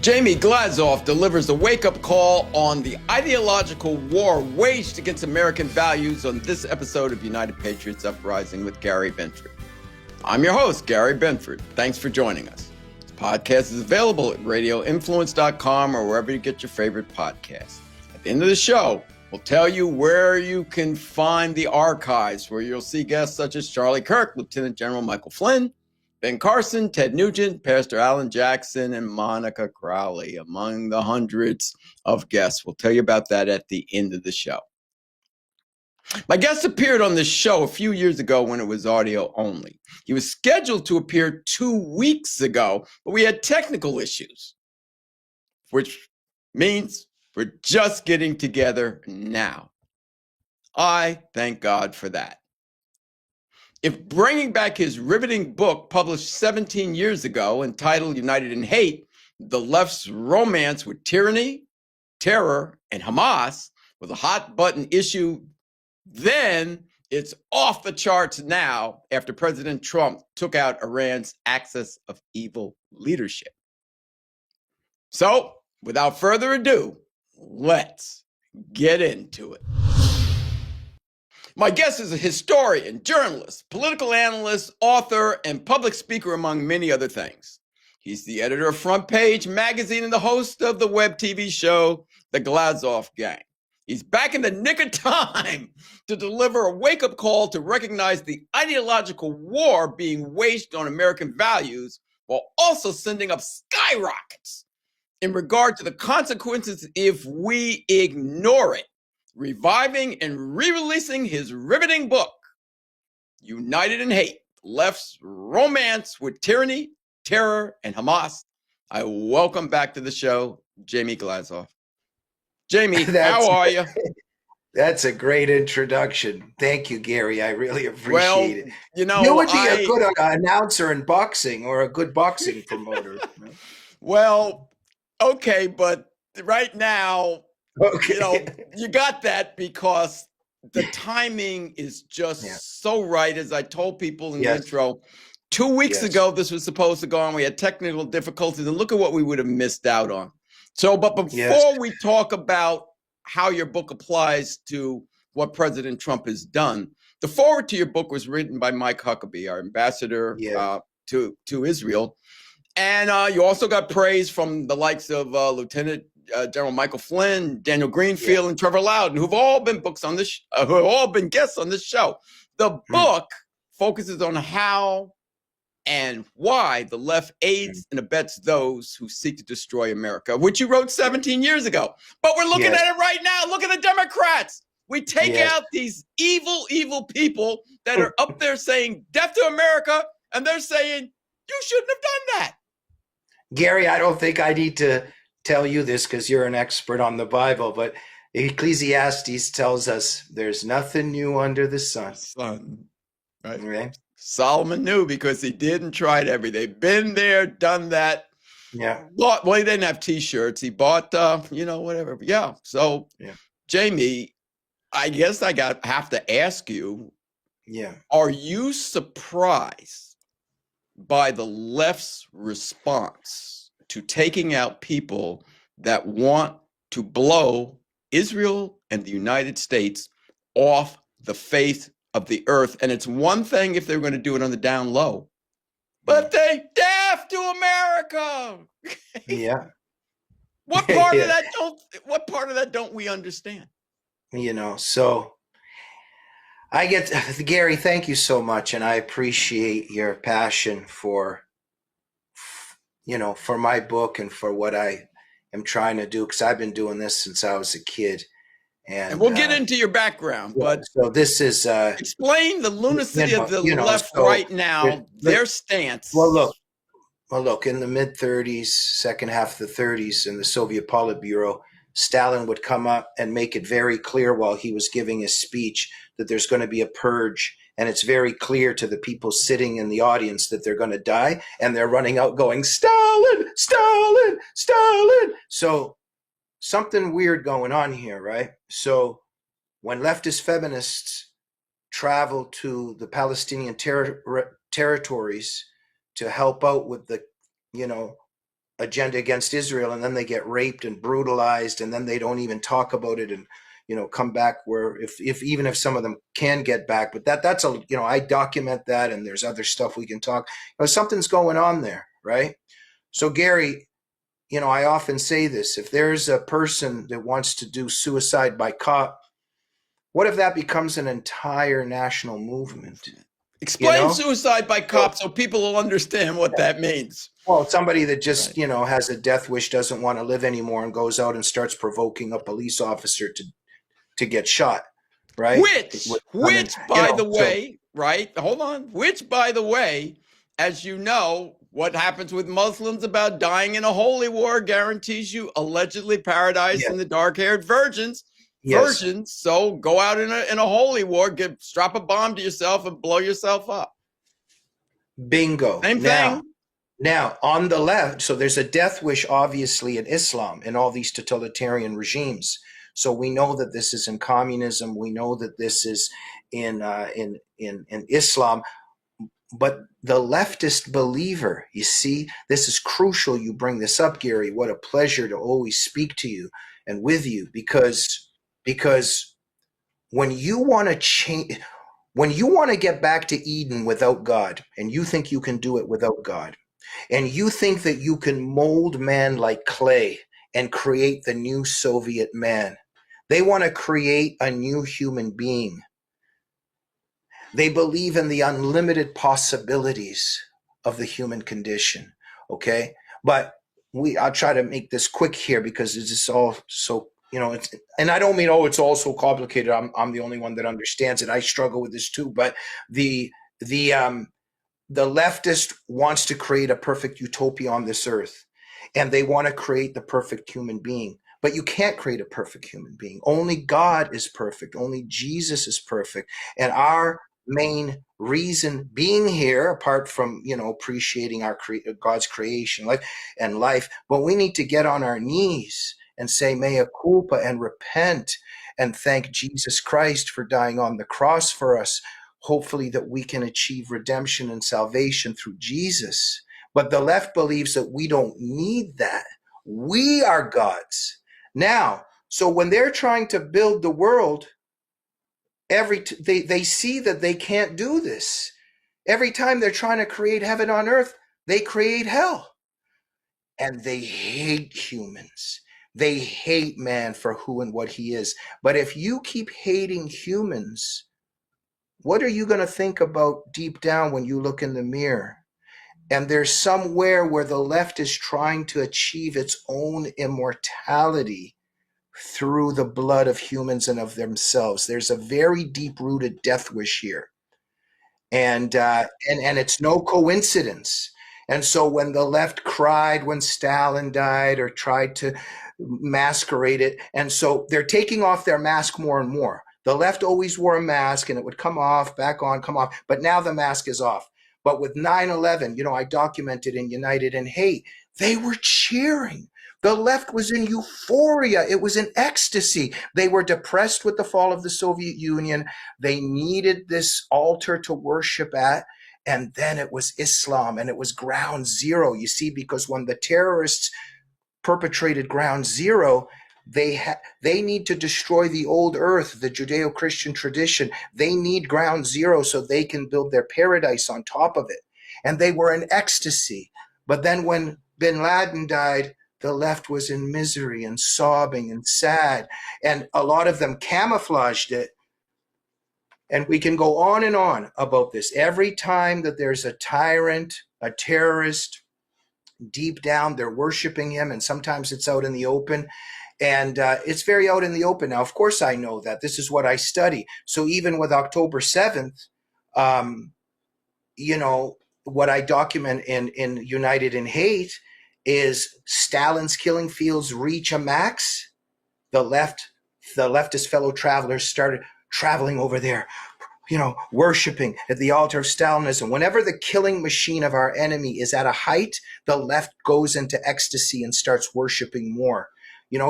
Jamie Glazov delivers a wake-up call on the ideological war waged against American values on this episode of United Patriots Uprising with Gary Benford. I'm your host, Gary Benford. Thanks for joining us. This podcast is available at radioinfluence.com or wherever you get your favorite podcasts. At the end of the show, we'll tell you where you can find the archives, where you'll see guests such as Charlie Kirk, Lieutenant General Michael Flynn, Ben Carson, Ted Nugent, Pastor Alan Jackson, and Monica Crowley, among the hundreds of guests. We'll tell you about that at the end of the show. My guest appeared on this show a few years ago when it was audio only. He was scheduled to appear 2 weeks ago, but we had technical issues, which means we're just getting together now. I thank God for that. If bringing back his riveting book published 17 years ago entitled United in Hate, the left's romance with tyranny, terror, and Hamas was a hot button issue then, it's off the charts now after President Trump took out Iran's axis of evil leadership. So, without further ado, let's get into it. My guest is a historian, journalist, political analyst, author, and public speaker, among many other things. He's the editor of Front Page magazine and the host of the web TV show, The Glazov Gang. He's back in the nick of time to deliver a wake-up call to recognize the ideological war being waged on American values while also sending up skyrockets in regard to the consequences if we ignore it. Reviving and re-releasing his riveting book, United in Hate, Left's Romance with Tyranny, Terror, and Hamas. I welcome back to the show, Jamie Glazov. Jamie, how are you? That's a great introduction. Thank you, Gary. I really appreciate it. You would be a good announcer in boxing or a good boxing promoter. Well, okay, but right now, you got that because the timing is just so right. As I told people in the intro, 2 weeks ago, this was supposed to go on. We had technical difficulties, and look at what we would have missed out on. So, but before we talk about how your book applies to what President Trump has done, the foreword to your book was written by Mike Huckabee, our ambassador to Israel. And you also got praise from the likes of Lieutenant General Michael Flynn, Daniel Greenfield, and Trevor Loudon, who've all been guests on this show. The book focuses on how and why the left aids and abets those who seek to destroy America, which you wrote 17 years ago. But we're looking at it right now. Look at the Democrats. We take out these evil people that are up there saying death to America, and they're saying, you shouldn't have done that. Gary, I don't think I need to tell you this because you're an expert on the Bible, but Ecclesiastes tells us there's nothing new under the sun. Right? Solomon knew because he did and tried everything. Been there, done that. Yeah. Well, he didn't have T-shirts. He bought, whatever. Yeah. So, Jamie, I guess I have to ask you. Yeah. Are you surprised by the left's response to taking out people that want to blow Israel and the United States off the face of the earth? And it's one thing if they're going to do it on the down low, but they deaf to America. What part of that don't we understand? So Gary, thank you so much. And I appreciate your passion for my book and for what I am trying to do, because I've been doing this since I was a kid. And we'll get into your background, but so this is explain the lunacy of the left right now, their stance. Well, look, in the mid-30s, second half of the 30s, in the Soviet Politburo, Stalin would come up and make it very clear while he was giving his speech that there's going to be a purge, and it's very clear to the people sitting in the audience that they're going to die, and they're running out going, Stalin, Stalin, Stalin. So something weird going on here, right? So when leftist feminists travel to the Palestinian territories to help out with the, agenda against Israel, and then they get raped and brutalized, and then they don't even talk about it, and come back where if even if some of them can get back, but that's a I document that, and there's other stuff we can talk. Something's going on there, right? So Gary, I often say this: if there's a person that wants to do suicide by cop, what if that becomes an entire national movement? Explain suicide by cop so people will understand what that means. Well, somebody that just, has a death wish, doesn't want to live anymore, and goes out and starts provoking a police officer to get shot, right? Which, by the way, right? Hold on. Which, by the way, as you know, what happens with Muslims about dying in a holy war guarantees you allegedly paradise in the dark-haired virgins. So go out in a holy war, strap a bomb to yourself and blow yourself up. Bingo. Same thing. Now, on the left, so there's a death wish, obviously, in Islam, in all these totalitarian regimes. So we know that this is in communism. We know that this is in Islam. But the leftist believer, you see, this is crucial. You bring this up, Gary. What a pleasure to always speak to you and with you, because when you want to change, when you want to get back to Eden without God, and you think you can do it without God, and you think that you can mold man like clay and create the new Soviet man, they want to create a new human being. They believe in the unlimited possibilities of the human condition, okay? But I'll try to make this quick here because it's just all so, and I don't mean, it's all so complicated. I'm the only one that understands it. I struggle with this too. But the leftist wants to create a perfect utopia on this earth, and they want to create the perfect human being. But you can't create a perfect human being. Only God is perfect. Only Jesus is perfect. And our main reason being here, apart from appreciating our God's creation life, but we need to get on our knees and say mea culpa and repent and thank Jesus Christ for dying on the cross for us, hopefully that we can achieve redemption and salvation through Jesus. But the left believes that we don't need that. We are God's. Now, so when they're trying to build the world, they see that they can't do this. Every time they're trying to create heaven on earth, they create hell. And they hate humans. They hate man for who and what he is. But if you keep hating humans, what are you going to think about deep down when you look in the mirror? And there's somewhere where the left is trying to achieve its own immortality through the blood of humans and of themselves. There's a very deep-rooted death wish here. And it's no coincidence. And so when the left cried when Stalin died or tried to masquerade it, and so they're taking off their mask more and more. The left always wore a mask and it would come off, back on, come off, but now the mask is off. But with 9/11, I documented in United in Hate, they were cheering. The left was in euphoria. It was in ecstasy. They were depressed with the fall of the Soviet Union. They needed this altar to worship at. And then it was Islam, and it was ground zero, you see, because when the terrorists perpetrated ground zero, they need to destroy the old earth, the Judeo-Christian tradition. They need ground zero so they can build their paradise on top of it. And they were in ecstasy. But then when bin Laden died, the left was in misery and sobbing and sad. And a lot of them camouflaged it. And we can go on and on about this. Every time that there's a tyrant, a terrorist, deep down, they're worshiping him. And sometimes it's out in the open. And it's very out in the open. Now, of course, I know that. This is what I study. So even with October 7th, what I document in United in Hate is Stalin's killing fields reach a max. The leftist fellow travelers started traveling over there, worshiping at the altar of Stalinism. Whenever the killing machine of our enemy is at a height, the left goes into ecstasy and starts worshiping more.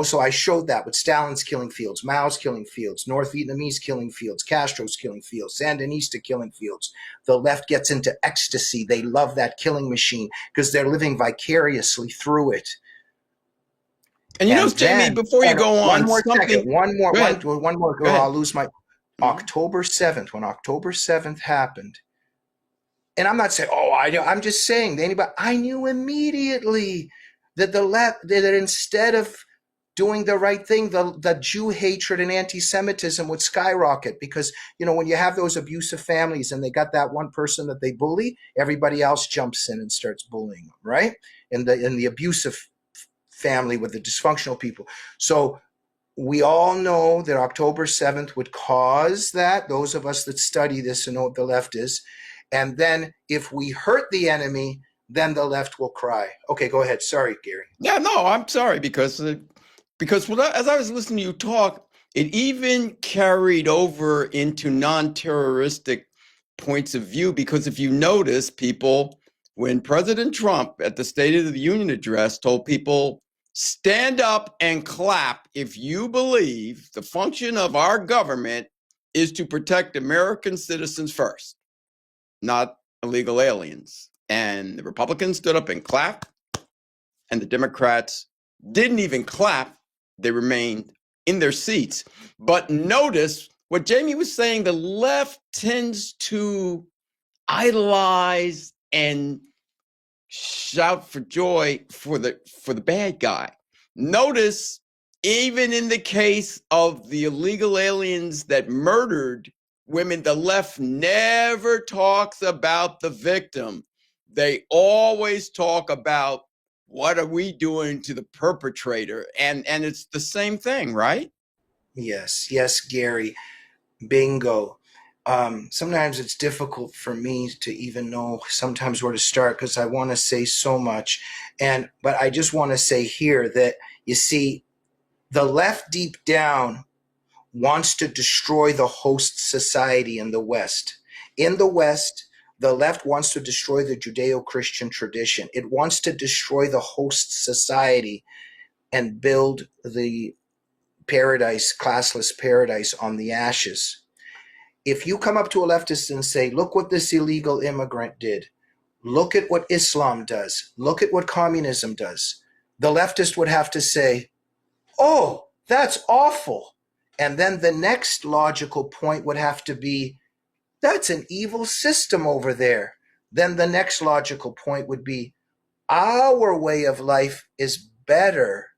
So I showed that with Stalin's killing fields, Mao's killing fields, North Vietnamese killing fields, Castro's killing fields, Sandinista killing fields. The left gets into ecstasy. They love that killing machine because they're living vicariously through it. And Jamie, before you go on, one more second, one more, go ahead. or I'll lose my October 7th, when October 7th happened. And I'm not saying, I'm just saying, anybody, I knew immediately that the left, that instead of doing the right thing, the Jew hatred and anti-Semitism would skyrocket because, when you have those abusive families and they got that one person that they bully, everybody else jumps in and starts bullying them, right? In the abusive family with the dysfunctional people. So we all know that October 7th would cause that, those of us that study this and know what the left is. And then if we hurt the enemy, then the left will cry. Okay, go ahead. Sorry, Gary. Yeah, no, I'm sorry because as I was listening to you talk, it even carried over into non-terroristic points of view. Because if you notice, people, when President Trump at the State of the Union address told people, stand up and clap if you believe the function of our government is to protect American citizens first, not illegal aliens. And the Republicans stood up and clapped, and the Democrats didn't even clap. They remained in their seats. But notice what Jamie was saying, the left tends to idolize and shout for joy for the bad guy. Notice, even in the case of the illegal aliens that murdered women, the left never talks about the victim. They always talk about what are we doing to the perpetrator, and it's the same thing, right? Yes, Gary. Bingo. Sometimes it's difficult for me to even know sometimes where to start because I want to say so much. But I just want to say here that, you see, the left deep down wants to destroy the host society in the West. In the West, the left wants to destroy the Judeo-Christian tradition. It wants to destroy the host society and build the paradise, classless paradise on the ashes. If you come up to a leftist and say, look what this illegal immigrant did, look at what Islam does, look at what communism does, the leftist would have to say, oh, that's awful. And then the next logical point would have to be, that's an evil system over there. Then the next logical point would be, our way of life is better.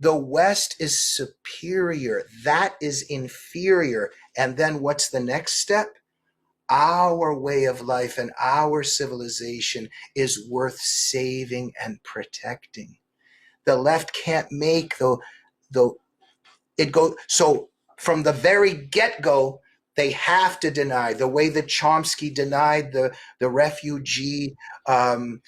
The West is superior. That is inferior. And then what's the next step? Our way of life and our civilization is worth saving and protecting. The left can't make so from the very get-go, they have to deny, the way that Chomsky denied the refugees and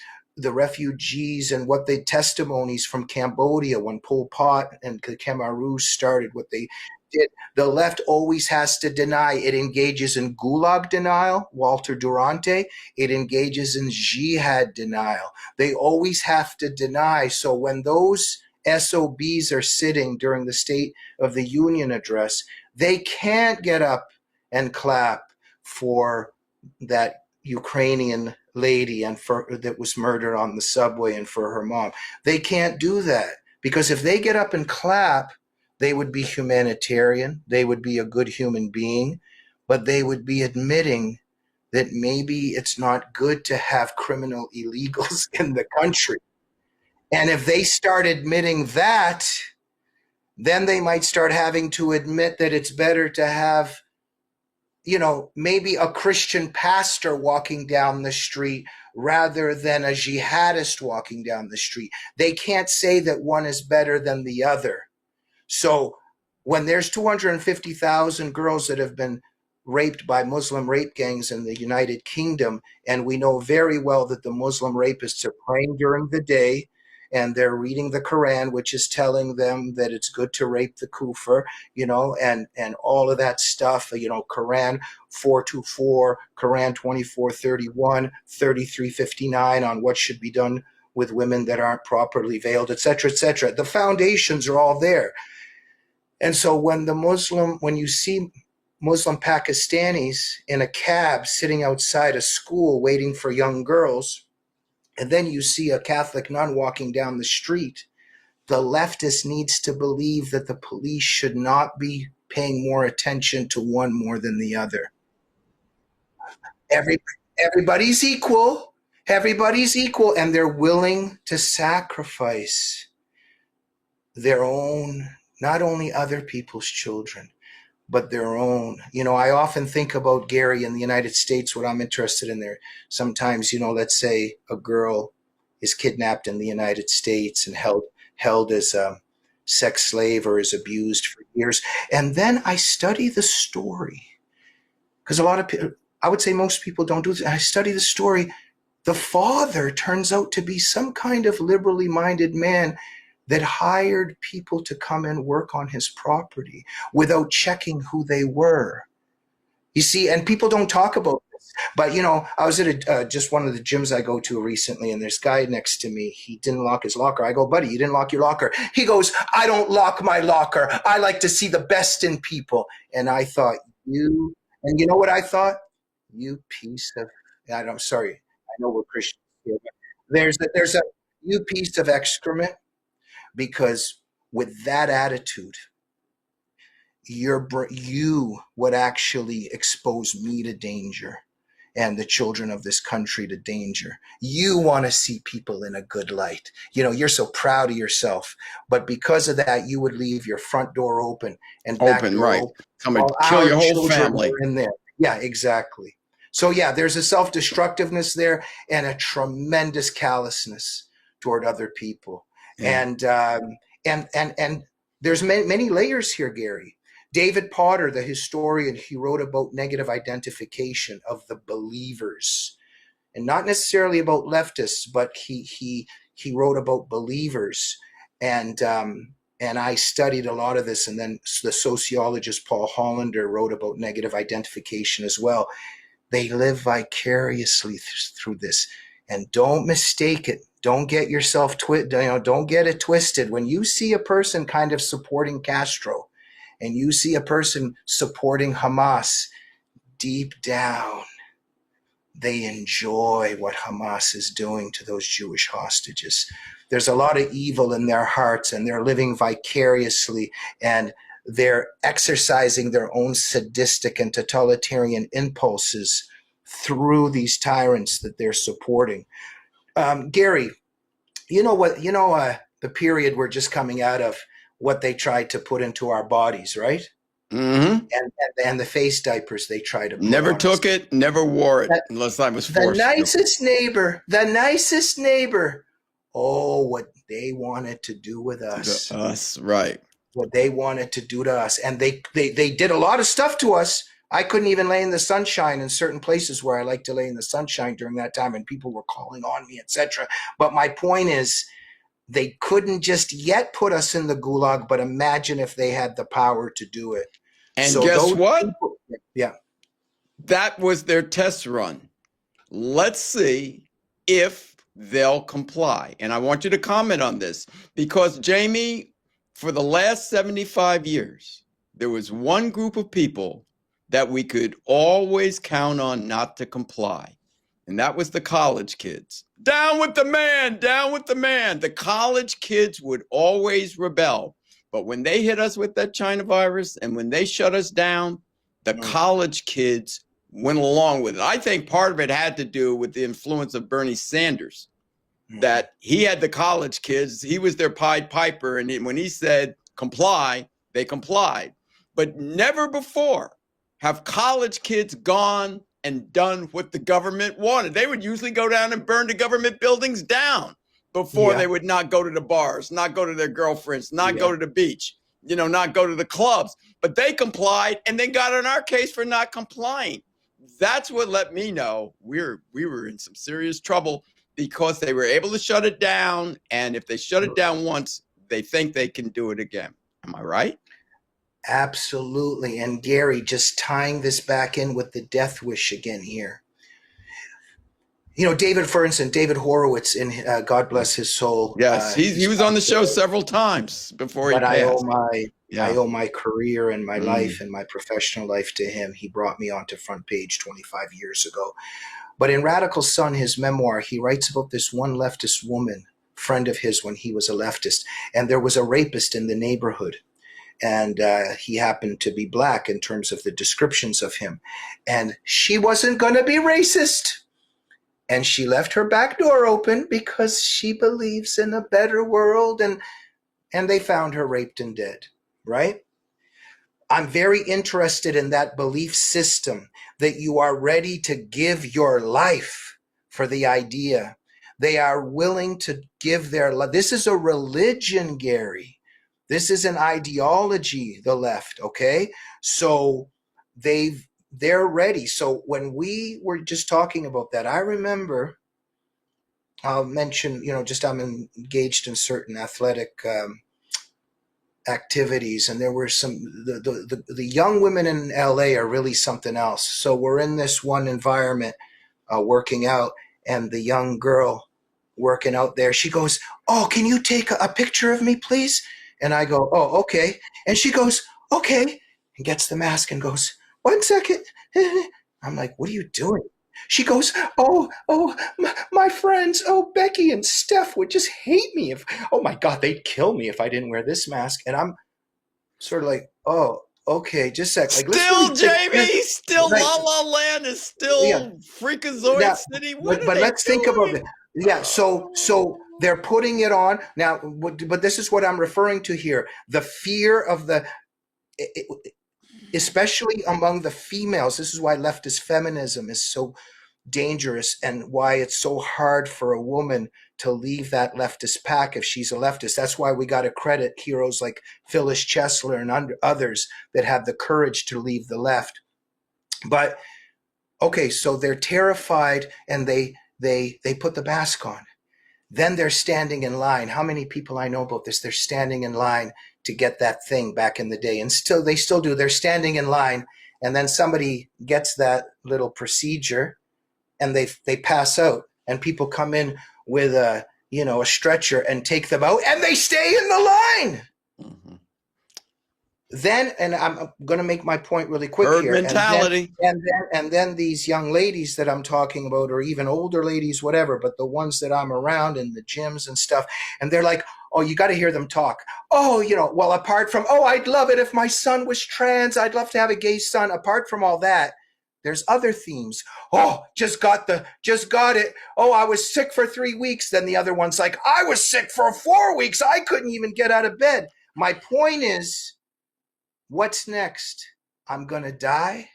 what the testimonies from Cambodia when Pol Pot and Khmer Rouge started, what they did. The left always has to deny. It engages in Gulag denial, Walter Durante. It engages in jihad denial. They always have to deny. So when those SOBs are sitting during the State of the Union address, they can't get up and clap for that Ukrainian lady and that was murdered on the subway and for her mom. They can't do that because if they get up and clap, they would be humanitarian, they would be a good human being, but they would be admitting that maybe it's not good to have criminal illegals in the country. And if they start admitting that, then they might start having to admit that it's better to have, maybe a Christian pastor walking down the street rather than a jihadist walking down the street. They can't say that one is better than the other. So when there's 250,000 girls that have been raped by Muslim rape gangs in the United Kingdom, and we know very well that the Muslim rapists are praying during the day, and they're reading the Quran, which is telling them that it's good to rape the kufr, and all of that stuff, Quran 424, Quran 2431, 3359 on what should be done with women that aren't properly veiled, etc., etc. The foundations are all there. And so when you see Muslim Pakistanis in a cab sitting outside a school waiting for young girls, and then you see a Catholic nun walking down the street, the leftist needs to believe that the police should not be paying more attention to one more than the other. Everybody's equal. Everybody's equal, and they're willing to sacrifice their own, not only other people's children, but their own. I often think about, Gary, in the United States, what I'm interested in there. Sometimes, let's say a girl is kidnapped in the United States and held as a sex slave or is abused for years. And then I study the story, because a lot of people, I would say most people don't do this. I study the story. The father turns out to be some kind of liberally minded man that hired people to come and work on his property without checking who they were. You see, and people don't talk about this. But, I was at just one of the gyms I go to recently, and there's a guy next to me. He didn't lock his locker. I go, buddy, you didn't lock your locker. He goes, I don't lock my locker. I like to see the best in people. And I thought, and you know what I thought? You piece of, I'm sorry, I know we're Christians here, but there's a you piece of excrement, because with that attitude, you would actually expose me to danger and the children of this country to danger. You want to see people in a good light. You're so proud of yourself, but because of that, you would leave your front door open and back door right. open. Come and kill your whole family in there. Yeah, exactly. So yeah, there's a self-destructiveness there and a tremendous callousness toward other people. Yeah. And there's many layers here, Gary. David Potter, the historian, he wrote about negative identification of the believers, and not necessarily about leftists, but he wrote about believers. And I studied a lot of this. And then the sociologist Paul Hollander wrote about negative identification as well. They live vicariously through this. And don't mistake it. Don't get yourself don't get it twisted. When you see a person kind of supporting Castro, and you see a person supporting Hamas, deep down, they enjoy what Hamas is doing to those Jewish hostages. There's a lot of evil in their hearts, and they're living vicariously, and they're exercising their own sadistic and totalitarian impulses through these tyrants that they're supporting. Gary, the period we're just coming out of, what they tried to put into our bodies, right? Mm-hmm. And the face diapers they tried to put never on took us. It, never wore it unless I was forced the nicest neighbor. Oh, what they wanted to do with us. To us, right. What they wanted to do to us. And they did a lot of stuff to us. I couldn't even lay in the sunshine in certain places where I like to lay in the sunshine during that time, and people were calling on me, etc. But my point is, they couldn't just yet put us in the gulag, but imagine if they had the power to do it. And so guess what? Yeah. That was their test run. Let's see if they'll comply. And I want you to comment on this, because, Jamie, for the last 75 years, there was one group of people that we could always count on not to comply. And that was the college kids. Down with the man, down with the man. The college kids would always rebel. But when they hit us with that China virus and when they shut us down, the college kids went along with it. I think part of it had to do with the influence of Bernie Sanders, that he had the college kids. He was their Pied Piper. And when he said comply, they complied. But never before have college kids gone and done what the government wanted. They would usually go down and burn the government buildings down before they would not go to the bars, not go to their girlfriends, not go to the beach, not go to the clubs. But they complied, and they got on our case for not complying. That's what let me know we were in some serious trouble, because they were able to shut it down. And if they shut it down once, they think they can do it again. Am I right? Absolutely. And Gary, just tying this back in with the death wish again here. David, for instance, David Horowitz, in God bless his soul. Yes, he He's was on the passed show away. several times before he But passed. I Yeah. owe my career and my life Mm. and my professional life to him. He brought me onto front page 25 years ago. But in Radical Son, his memoir, he writes about this one leftist woman, friend of his when he was a leftist, and there was a rapist in the neighborhood. And he happened to be black in terms of the descriptions of him. And she wasn't going to be racist. And she left her back door open because she believes in a better world. And they found her raped and dead, right? I'm very interested in that belief system that you are ready to give your life for the idea. They are willing to give their life. This is a religion, Gary. This is an ideology, the left, okay? So they're ready. So when we were just talking about that, I remember I'll mention, just I'm engaged in certain athletic activities, and there were the young women in LA are really something else. So we're in this one environment working out, and the young girl working out there, she goes, "Oh, can you take a picture of me, please?" And I go, "Oh, okay." And she goes, "Okay," and gets the mask and goes, "1 second." I'm like, "What are you doing?" She goes, "Oh, my friends, Becky and Steph would just hate me if, oh my God, they'd kill me if I didn't wear this mask." And I'm sort of like, "Oh, okay, just a sec. Like, let's Still, really think." Jamie, still Like, La La Land is yeah, still Freakazoid now, City. What but are but they let's think about it. doing? Yeah, so they're putting it on now. But this is what I'm referring to here: the fear of especially among the females. This is why leftist feminism is so dangerous, and why it's so hard for a woman to leave that leftist pack if she's a leftist. That's why we got to credit heroes like Phyllis Chesler and others that have the courage to leave the left. But okay, so they're terrified, and they put the mask on. Then they're standing in line. How many people I know about this? They're standing in line to get that thing back in the day, and still they still do. They're standing in line, and then somebody gets that little procedure, and they pass out, and people come in with a stretcher and take them out, and they stay in the line. Mhm. Then, and I'm going to make my point really quick Herd here, mentality. and then these young ladies that I'm talking about, or even older ladies, whatever, but the ones that I'm around in the gyms and stuff, and they're like, "Oh, you got to hear them talk. Oh, well, apart from, oh, I'd love it if my son was trans. I'd love to have a gay son." Apart from all that, there's other themes. "Oh, just got it. Oh, I was sick for 3 weeks." Then the other one's like, "I was sick for 4 weeks. I couldn't even get out of bed." My point is, what's next? I'm going to die?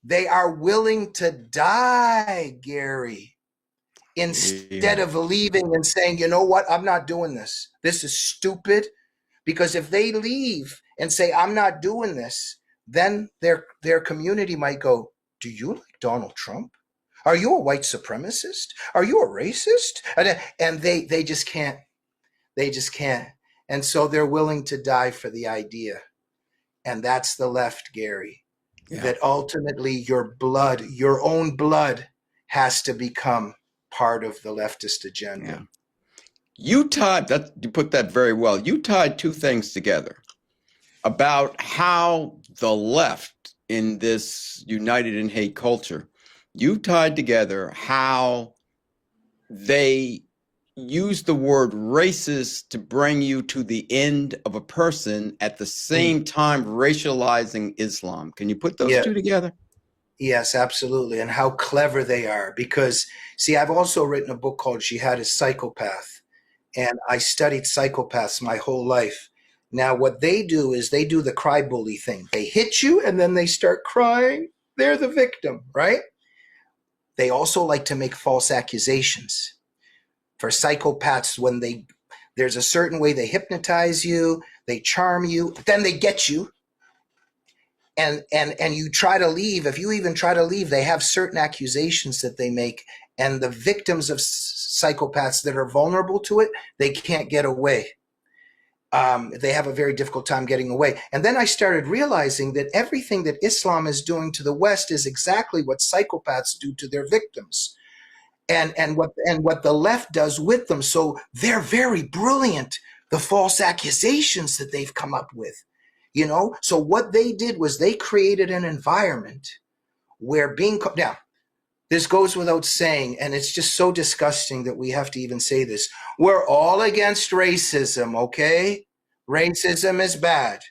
They are willing to die, Gary, instead Yeah. of leaving and saying, "You know what? I'm not doing this. This is stupid." Because if they leave and say, "I'm not doing this," then their community might go, "Do you like Donald Trump? Are you a white supremacist? Are you a racist?" And they just can't. They just can't. And so they're willing to die for the idea. And that's the left, Gary. Yeah. That ultimately your own blood, has to become part of the leftist Yeah. agenda. You put that very well. You tied two things together about how the left in this united in hate culture, you tied together how they use the word racist to bring you to the end of a person at the Mm. same time racializing Islam. Can you put those Yeah, two together? yes, absolutely. And how clever they are. Because, see, I've also written a book called Jihad is Psychopath. And I studied psychopaths my whole life. Now, what they do is they do the cry bully thing. They hit you and then they start crying. They're the victim, right? They also like to make false accusations. For psychopaths, there's a certain way they hypnotize you, they charm you, but then they get you, and you try to leave. If you even try to leave, they have certain accusations that they make, and the victims of psychopaths that are vulnerable to it, they can't get away. They have a very difficult time getting away. And then I started realizing that everything that Islam is doing to the West is exactly what psychopaths do to their victims. and what the left does with them. So they're very brilliant, the false accusations that they've come up with, you know. So what they did was they created an environment where now this goes without saying, and it's just so disgusting that we have to even say this. We're all against racism, okay? Racism is bad.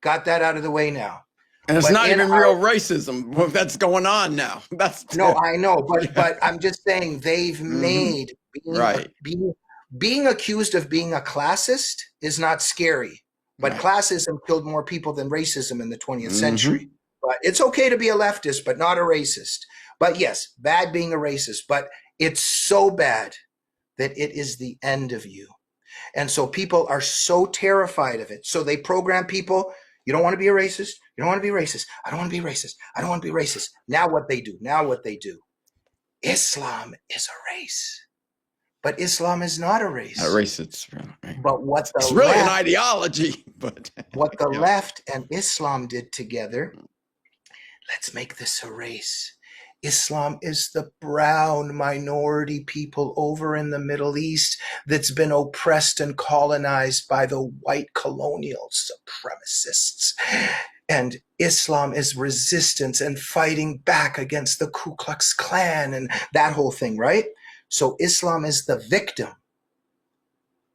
Got that out of the way now. And it's But not even real racism that's going on now. No, I know, but I'm just saying they've made being accused of being a classist is not scary. But classism killed more people than racism in the 20th century. But it's okay to be a leftist, but not a racist. But yes, bad being a racist, but it's so bad that it is the end of you. And so people are so terrified of it. So they program people, you don't want to be a racist, you don't want to be racist, I don't want to be racist, I don't want to be racist. Now what they do, Islam is a race. But Islam is not a race. A race, it's right. But what it's really an ideology. But what the left and Islam did together, let's make this a race. Islam is the brown minority people over in the Middle East that's been oppressed and colonized by the white colonial supremacists. And Islam is resistance and fighting back against the Ku Klux Klan and that whole thing, right? So Islam is the victim,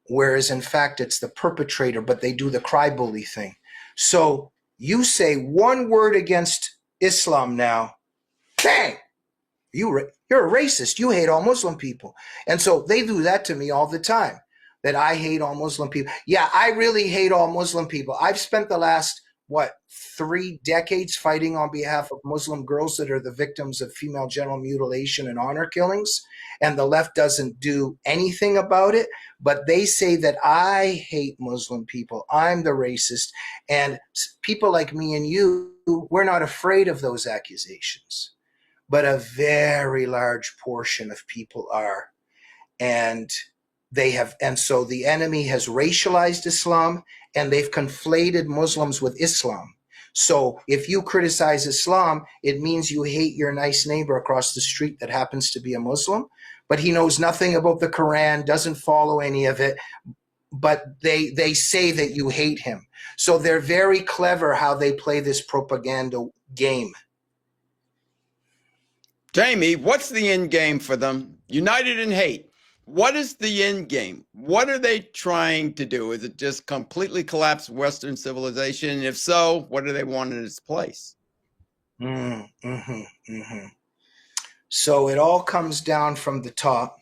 whereas in fact it's the perpetrator, but they do the cry bully thing. So you say one word against Islam now, bang, you're a racist. You hate all Muslim people. And so they do that to me all the time, that I hate all Muslim people. Yeah, I really hate all Muslim people. I've spent the last, 3 decades fighting on behalf of Muslim girls that are the victims of female genital mutilation and honor killings. And the left doesn't do anything about it. But they say that I hate Muslim people. I'm the racist. And people like me and you, we're not afraid of those accusations. But a very large portion of people are. And so the enemy has racialized Islam, and they've conflated Muslims with Islam. So if you criticize Islam, it means you hate your nice neighbor across the street that happens to be a Muslim, but he knows nothing about the Quran, doesn't follow any of it, but they say that you hate him. So they're very clever how they play this propaganda game. Jamie, what's the end game for them? United in hate. What is the end game? What are they trying to do? Is it just completely collapse Western civilization? And if so, what do they want in its place? So it all comes down from the top,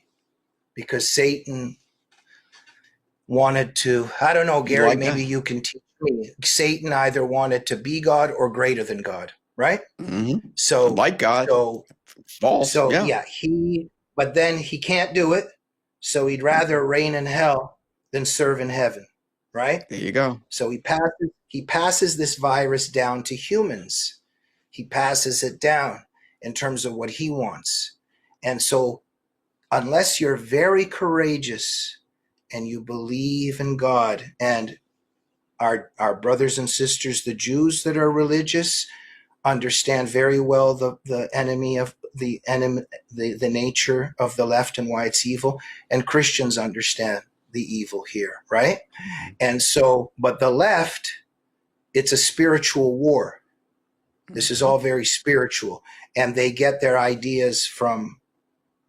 because Satan wanted to, I don't know, Gary, maybe you can teach me. Satan either wanted to be God or greater than God, right? So like God. So false. So yeah, but then he can't do it. So he'd rather reign in hell than serve in heaven, right? There you go. So he passes this virus down to humans. He passes it down in terms of what he wants. And so unless you're very courageous and you believe in God, and our brothers and sisters, the Jews that are religious, understand very well the enemy of the nature of the left and why it's evil, and Christians understand the evil here, right? And so, but the left, it's a spiritual war. This is all very spiritual, and they get their ideas from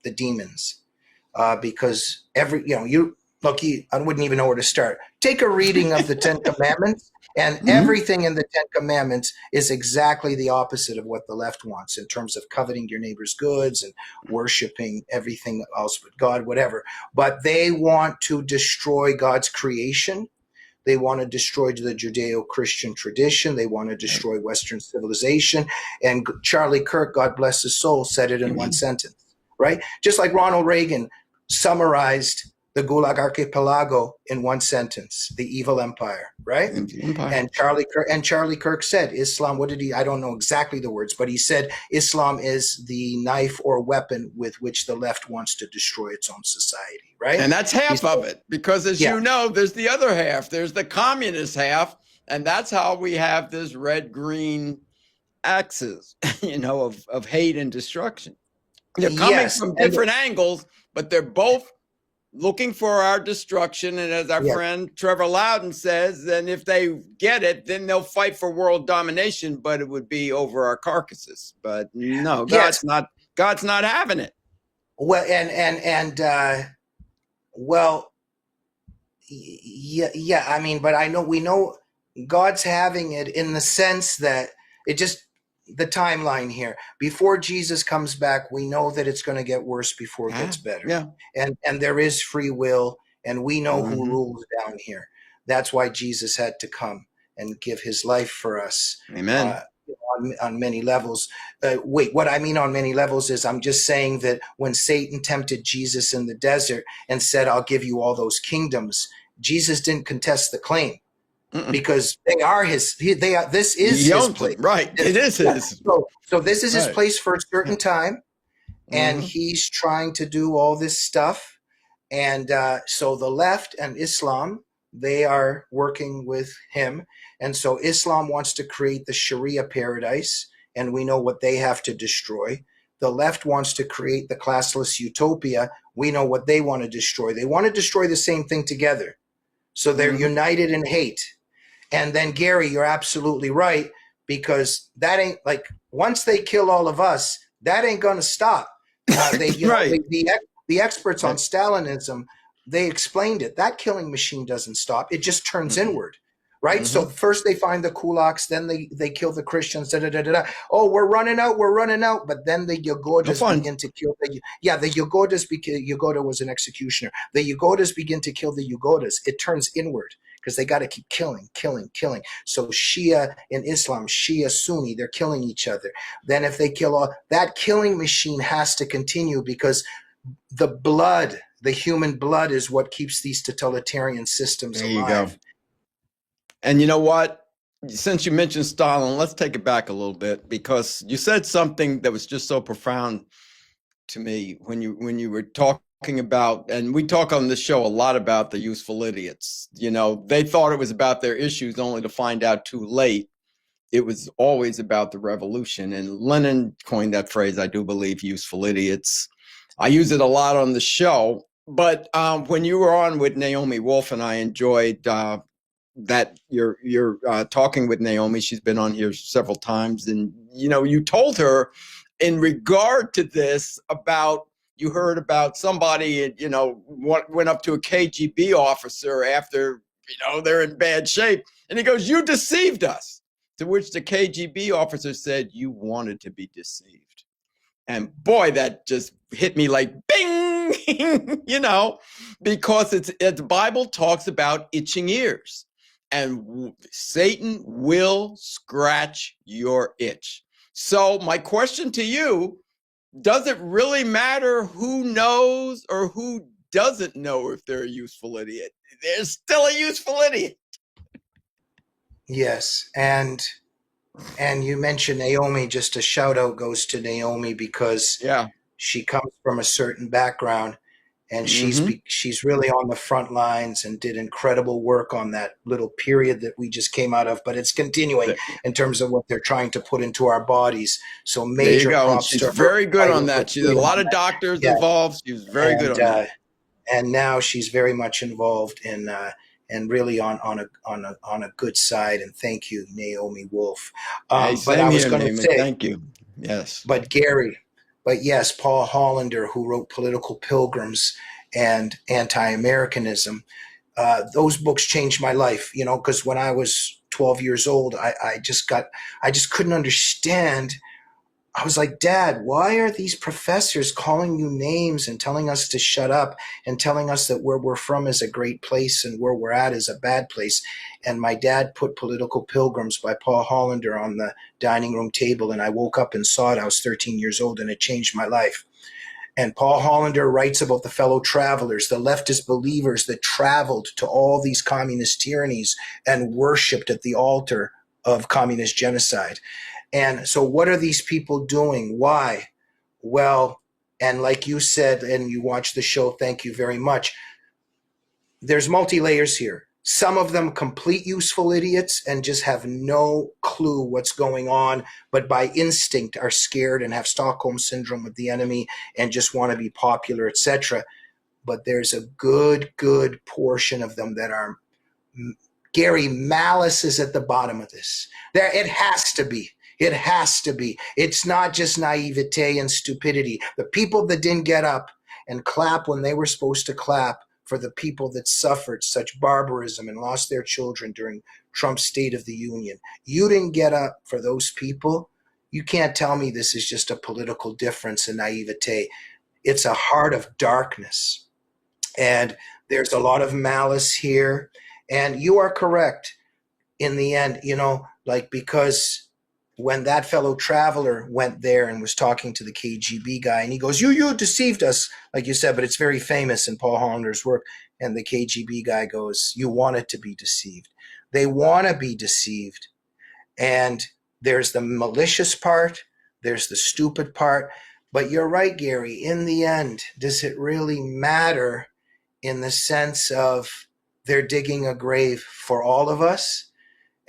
the demons, because I wouldn't even know where to start. Take a reading of the 10 Commandments, and everything in the 10 Commandments is exactly the opposite of what the left wants in terms of coveting your neighbor's goods and worshiping everything else but God, whatever. But they want to destroy God's creation. They want to destroy the Judeo-Christian tradition. They want to destroy Western civilization. And Charlie Kirk, God bless his soul, said it in one sentence, right? Just like Ronald Reagan summarized the Gulag Archipelago in one sentence, the evil empire, right? And Charlie Kirk said, Islam, I don't know exactly the words, but he said, Islam is the knife or weapon with which the left wants to destroy its own society, right? And that's half of it, because as you know, there's the other half. There's the communist half, and that's how we have this red-green axis, of hate and destruction. They're coming Yes, from and different angles, but they're both looking for our destruction. And as our yes, friend Trevor Loudon says, then if they get it, then they'll fight for world domination, but it would be over our carcasses. But no, yes. God's not having it. Well, well, yeah. I mean, but we know God's having it in the sense that it just the timeline here. Before Jesus comes back, we know that it's going to get worse before it Yeah. gets better, Yeah. and there is free will, and we know who Mm-hmm. rules down here. That's why Jesus had to come and give his life for us. Amen. On many levels. Wait, what I mean on many levels is I'm just saying that when Satan tempted Jesus in the desert and said, I'll give you all those kingdoms, Jesus didn't contest the claim Mm-mm. because they are his. They are. This is He his owns place. them. Right. It is Yeah. his. So this is his Right. place for a certain Yeah. time, and Mm-hmm. he's trying to do all this stuff. And so the left and Islam, they are working with him. And so Islam wants to create the Sharia paradise, and we know what they have to destroy. The left wants to create the classless utopia. We know what they want to destroy. They want to destroy the same thing together. So they're Mm-hmm. united in hate. And then, Gary, you're absolutely right, because that ain't like once they kill all of us, that ain't going to stop. Right. The experts on Right. Stalinism, they explained it. That killing machine doesn't stop. It just turns Mm-mm. inward, right? So Mm-hmm. first they find the kulaks, then they kill the Christians. Da, da, da, da, da. Oh, we're running out. We're running out. But then the No Yagodas fun. begin to kill the Yagodas. Yagoda was an executioner. The Yagodas begin to kill the Yagodas. It turns inward because they got to keep killing, killing, killing. So Shia in Islam, Shia Sunni, they're killing each other. Then if they kill all, that killing machine has to continue because the human blood is what keeps these totalitarian systems There you go. alive. And you know what? Since you mentioned Stalin, let's take it back a little bit because you said something that was just so profound to me when you were talking about, and we talk on this show a lot about the useful idiots. You know, they thought it was about their issues only to find out too late it was always about the revolution. And Lenin coined that phrase, I do believe, useful idiots. I use it a lot on the show. But when you were on with Naomi Wolf, and I enjoyed that you're talking with Naomi, she's been on here several times, and you told her in regard to this about you heard about somebody went up to a KGB officer after they're in bad shape, and he goes, "You deceived us." To which the KGB officer said, "You wanted to be deceived." And boy, that just hit me like bing, because the Bible talks about itching ears, and Satan will scratch your itch. So my question to you, does it really matter who knows or who doesn't know if they're a useful idiot? They're still a useful idiot. Yes, and you mentioned Naomi. Just a shout out goes to Naomi because Yeah. she comes from a certain background, and Mm-hmm. she's really on the front lines and did incredible work on that little period that we just came out of. But it's continuing in terms of what they're trying to put into our bodies. So There you major go. And props she's to her very good on fighting for that. She's a freedom lot on of that. doctors Yeah, involved. She was very good and on that. and now she's very much involved in and really on a good side. And thank you, Naomi Wolf. Hey, But I same was here, going to Naaman. say, Thank you. Yes. but Gary, but yes, Paul Hollander, who wrote Political Pilgrims and Anti-Americanism, those books changed my life. Because when I was 12 years old, I just couldn't understand. I was like, Dad, why are these professors calling you names and telling us to shut up and telling us that where we're from is a great place and where we're at is a bad place? And my dad put Political Pilgrims by Paul Hollander on the dining room table, and I woke up and saw it. I was 13 years old, and it changed my life. And Paul Hollander writes about the fellow travelers, the leftist believers that traveled to all these communist tyrannies and worshipped at the altar of communist genocide. And so what are these people doing? Why? Well, and like you said, and you watched the show, thank you very much. There's multi-layers here. Some of them complete useful idiots and just have no clue what's going on, but by instinct are scared and have Stockholm syndrome with the enemy and just want to be popular, etc. But there's a good portion of them that are, Gary, malice is at the bottom of this. There, it has to be. It has to be. It's not just naivete and stupidity. The people that didn't get up and clap when they were supposed to clap for the people that suffered such barbarism and lost their children during Trump's State of the Union. You didn't get up for those people. You can't tell me this is just a political difference and naivete. It's a heart of darkness. And there's a lot of malice here. And you are correct in the end, like, because when that fellow traveler went there and was talking to the KGB guy, and he goes, you deceived us, like you said, but it's very famous in Paul Hollander's work. And the KGB guy goes, you wanted to be deceived. They want to be deceived. And there's the malicious part, there's the stupid part. But you're right, Gary, in the end, does it really matter in the sense of they're digging a grave for all of us?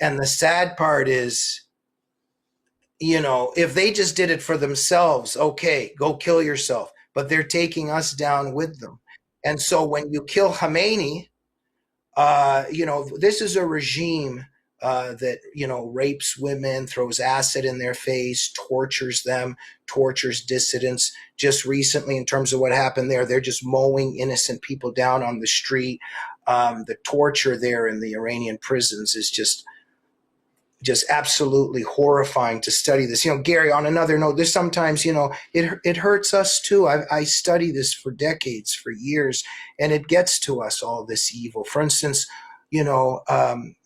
And the sad part is, if they just did it for themselves, okay, go kill yourself. But they're taking us down with them. And so when you kill Khomeini, this is a regime that, rapes women, throws acid in their face, tortures them, tortures dissidents. Just recently, in terms of what happened there, they're just mowing innocent people down on the street. The torture there in the Iranian prisons is just absolutely horrifying to study this. Gary, on another note, there's sometimes, it hurts us too. I study this for decades, for years, and it gets to us, all this evil. For instance,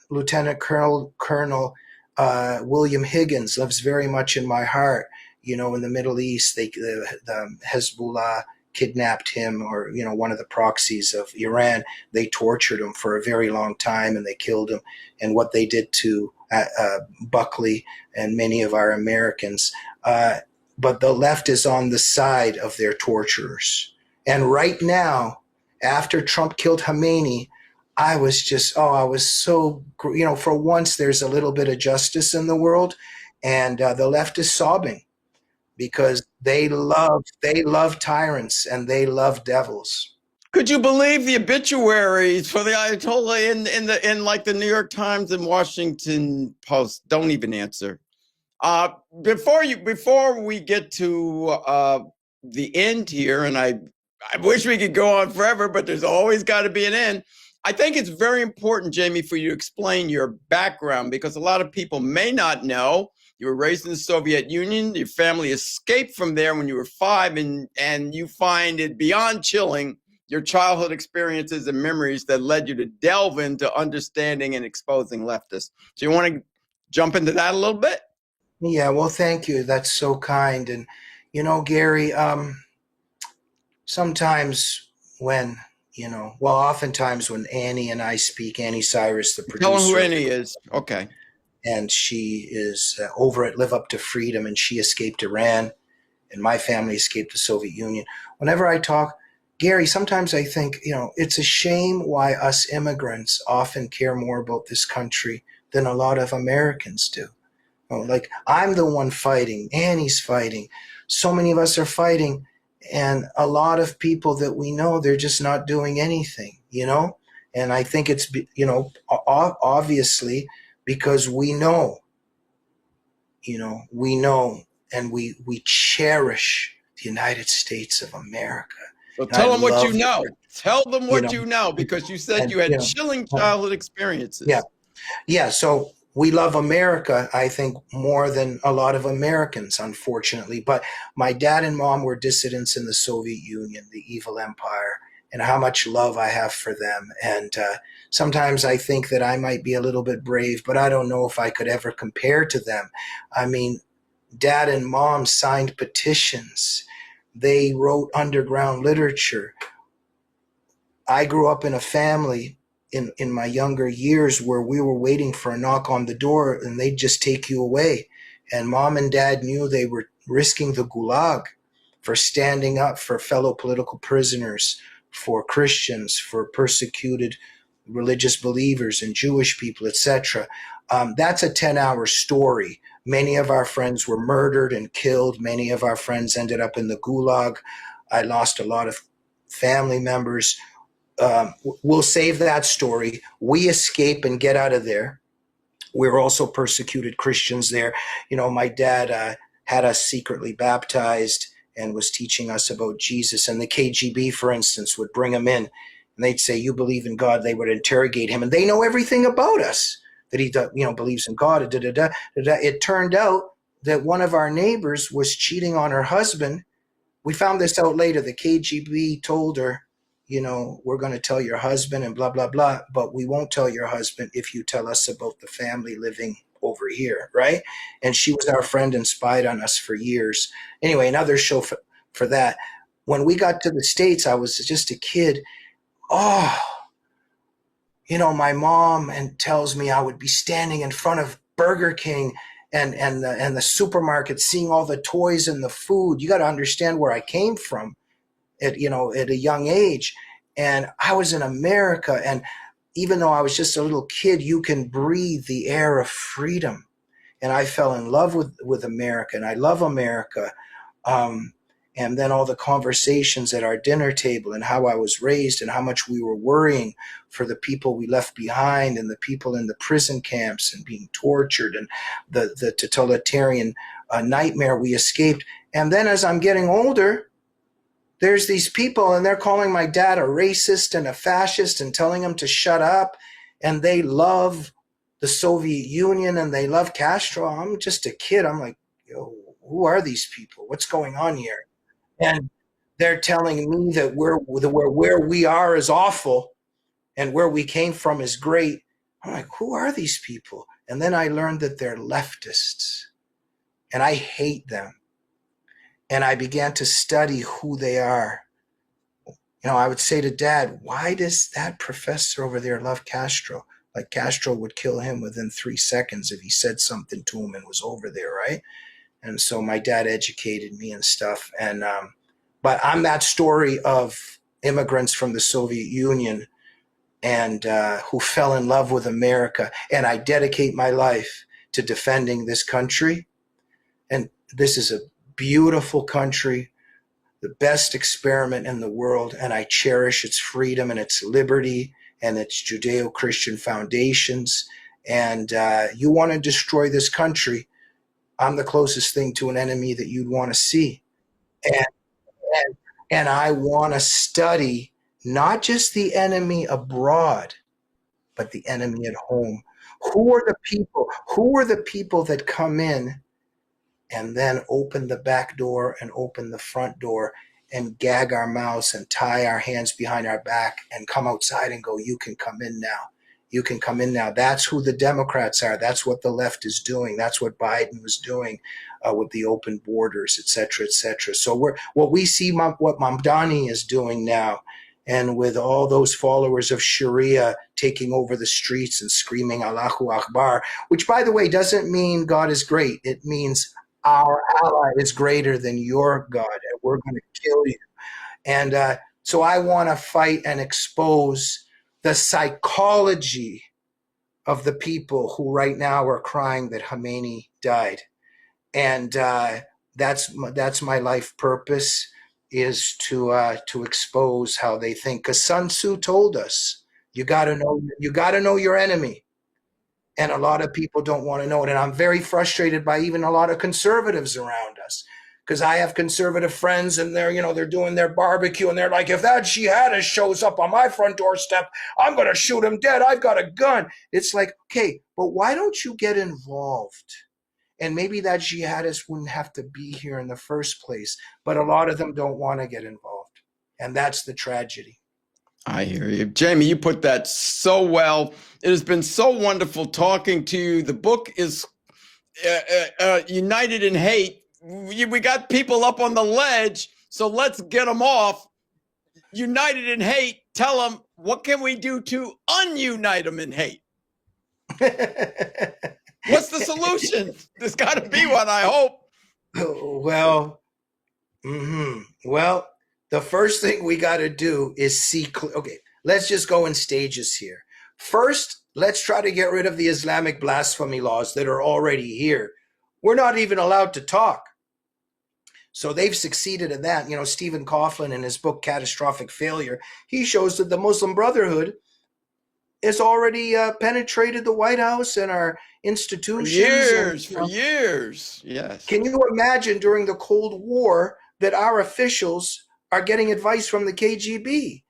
Lieutenant Colonel William Higgins lives very much in my heart. In the Middle East, the Hezbollah kidnapped him, or one of the proxies of Iran. They tortured him for a very long time and they killed him. And what they did to Buckley and many of our Americans, but the left is on the side of their torturers. And right now, after Trump killed Khomeini, I was so, for once there's a little bit of justice in the world, and the left is sobbing because they love tyrants and they love devils. Could you believe the obituaries for the Ayatollah in like the New York Times and Washington Post? Don't even answer. Before we get to the end here, and I wish we could go on forever, but there's always got to be an end. I think it's very important, Jamie, for you to explain your background, because a lot of people may not know. You were raised in the Soviet Union. Your family escaped from there when you were 5, and you find it beyond chilling, your childhood experiences and memories that led you to delve into understanding and exposing leftists. So you want to jump into that a little bit? Yeah, well, thank you. That's so kind. And, Gary, sometimes when, oftentimes when Annie and I speak, Annie Cyrus, the producer. Tell them who Annie is. Okay. And she is over at Live Up to Freedom, and she escaped Iran, and my family escaped the Soviet Union. Whenever I talk, Gary, sometimes I think, it's a shame why us immigrants often care more about this country than a lot of Americans do. Like, I'm the one fighting, Annie's fighting, so many of us are fighting, and a lot of people that we know, they're just not doing anything, And I think it's, obviously because we know, and we cherish the United States of America. So tell them what you know. Tell them what you know, because you said you had chilling childhood experiences. Yeah. So we love America, I think, more than a lot of Americans, unfortunately. But my dad and mom were dissidents in the Soviet Union, the evil empire, and how much love I have for them. And sometimes I think that I might be a little bit brave, but I don't know if I could ever compare to them. I mean, Dad and Mom signed petitions. They wrote underground literature. I grew up in a family in my younger years where we were waiting for a knock on the door and they'd just take you away. And Mom and Dad knew they were risking the gulag for standing up for fellow political prisoners, for Christians, for persecuted religious believers and Jewish people, etc. That's a 10-hour story. Many of our friends were murdered and killed. Many of our friends ended up in the gulag. I lost a lot of family members. We'll save that story. We escape and get out of there. We were also persecuted Christians there. My dad had us secretly baptized and was teaching us about Jesus. And the KGB, for instance, would bring him in and they'd say, "You believe in God." They would interrogate him, and they know everything about us, that he believes in God. Da, da, da, da, da. It turned out that one of our neighbors was cheating on her husband. We found this out later. The KGB told her, "We're going to tell your husband and blah, blah, blah, but we won't tell your husband if you tell us about the family living over here," right? And she was our friend and spied on us for years. Anyway, another show for that. When we got to the States, I was just a kid. Oh, my mom tells me I would be standing in front of Burger King and the supermarket, seeing all the toys and the food. You got to understand where I came from at a young age. And I was in America, and even though I was just a little kid, you can breathe the air of freedom. And I fell in love with America, and I love America. And then all the conversations at our dinner table and how I was raised and how much we were worrying for the people we left behind and the people in the prison camps and being tortured and the totalitarian nightmare we escaped. And then as I'm getting older, there's these people and they're calling my dad a racist and a fascist and telling him to shut up. And they love the Soviet Union and they love Castro. I'm just a kid. I'm like, yo, who are these people? What's going on here? And they're telling me that where we are is awful and where we came from is great. I'm like, who are these people? And then I learned that they're leftists and I hate them. And I began to study who they are. I would say to Dad, why does that professor over there love Castro? Like Castro would kill him within 3 seconds if he said something to him and was over there, right? And so my dad educated me and stuff. And but I'm that story of immigrants from the Soviet Union and who fell in love with America. And I dedicate my life to defending this country. And this is a beautiful country, the best experiment in the world. And I cherish its freedom and its liberty and its Judeo-Christian foundations. And you want to destroy this country, I'm the closest thing to an enemy that you'd want to see. And, and I want to study not just the enemy abroad, but the enemy at home. Who are the people that come in and then open the back door and open the front door and gag our mouths and tie our hands behind our back and come outside and go, "You can come in now. You can come in now." That's who the Democrats are. That's what the left is doing. That's what Biden was doing with the open borders, et cetera, et cetera. So what we see what Mamdani is doing now, and with all those followers of Sharia taking over the streets and screaming Allahu Akbar, which, by the way, doesn't mean God is great. It means our ally is greater than your God, and we're going to kill you. And so I want to fight and expose the psychology of the people who right now are crying that Khomeini died. And that's my life purpose, is to expose how they think. Because Sun Tzu told us, you got to know your enemy. And a lot of people don't want to know it. And I'm very frustrated by even a lot of conservatives around us, because I have conservative friends and they're doing their barbecue and they're like, if that jihadist shows up on my front doorstep, I'm going to shoot him dead. I've got a gun. It's like, okay, but why don't you get involved? And maybe that jihadist wouldn't have to be here in the first place, but a lot of them don't want to get involved. And that's the tragedy. I hear you. Jamie, you put that so well. It has been so wonderful talking to you. The book is United in Hate. We got people up on the ledge, so let's get them off. United in Hate. Tell them, what can we do to ununite them in hate? What's the solution? There's got to be one, I hope. Well, well, the first thing we got to do is see. Okay, let's just go in stages here. First, let's try to get rid of the Islamic blasphemy laws that are already here. We're not even allowed to talk. So they've succeeded in that. You know, Stephen Coughlin in his book, Catastrophic Failure, he shows that the Muslim Brotherhood has already penetrated the White House and our institutions. For years. Yes. Can you imagine during the Cold War that our officials are getting advice from the KGB?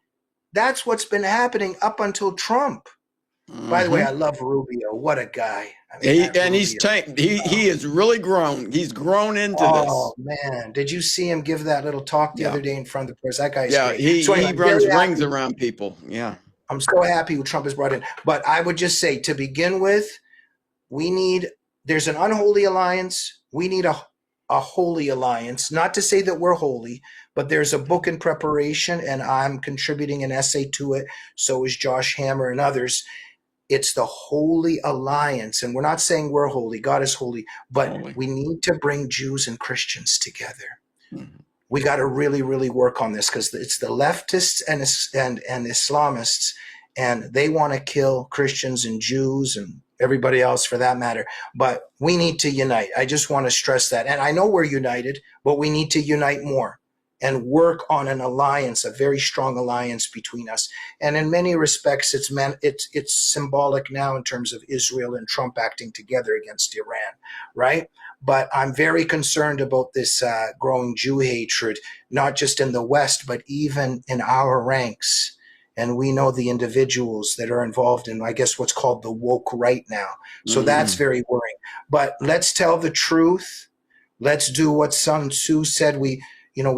That's what's been happening up until Trump. By the way, I love Rubio. What a guy. I mean, he has really grown. He's grown into this. Oh, man. Did you see him give that little talk the other day in front of the press? That guy's great. He runs rings around people. Yeah. I'm so happy who Trump has brought in. But I would just say, to begin with, there's an unholy alliance. We need a holy alliance. Not to say that we're holy, but there's a book in preparation, and I'm contributing an essay to it. So is Josh Hammer and others. It's the Holy Alliance. And we're not saying we're holy. God is holy. But we need to bring Jews and Christians together. Mm-hmm. We got to really, really work on this, because it's the leftists and Islamists, and they want to kill Christians and Jews and everybody else for that matter. But we need to unite. I just want to stress that. And I know we're united, but we need to unite more and work on an alliance, a very strong alliance between us. And in many respects, it's symbolic now in terms of Israel and Trump acting together against Iran, right? But I'm very concerned about this growing Jew hatred, not just in the West, but even in our ranks. And we know the individuals that are involved in, I guess, what's called the woke right now. So that's very worrying. But let's tell the truth. Let's do what Sun Tzu said. We